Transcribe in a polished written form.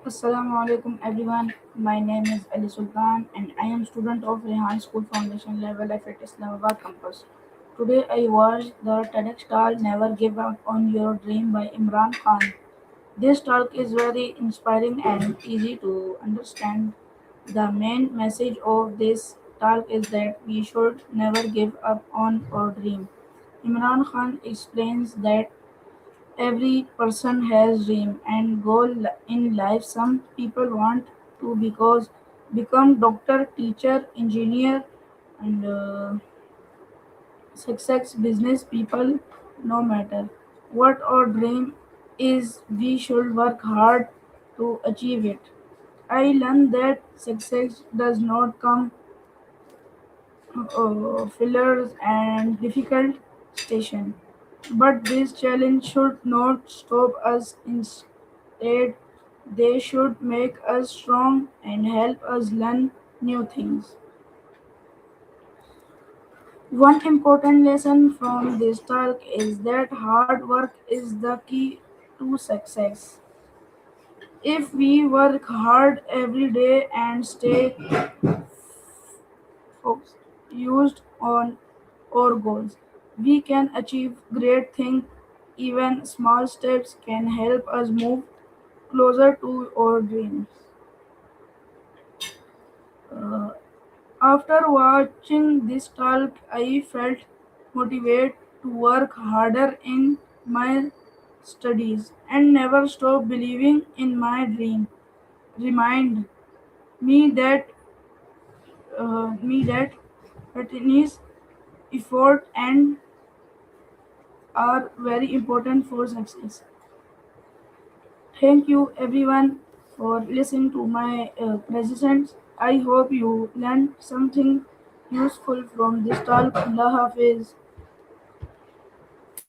Assalamu alaikum everyone. My name is Ali Sultan and I am student of Rehan School Foundation level F at Islamabad campus. Today I watched the TEDx talk Never Give Up on Your Dream by Imran Khan. This talk is very inspiring and easy to understand. The main message of this talk is that we should never give up on our dream. Imran Khan explains that every person has dream and goal in life. Some people want to because become doctor, teacher, engineer, and success business people. No matter what our dream is, we should work hard to achieve it. I learned that success does not come fillers and difficult station. But this challenge should not stop us. Instead, they should make us strong and help us learn new things. One important lesson from this talk is that hard work is the key to success. If we work hard every day and stay focused on our goals, we can achieve great things. Even small steps can help us move closer to our dreams. Uh, After watching this talk, I felt motivated to work harder in my studies and never stop believing in my dream. Remind me that continuous effort and are very important for success. Thank you everyone for listening to my presentations. I hope you learned something useful from this talk. Allah Hafiz.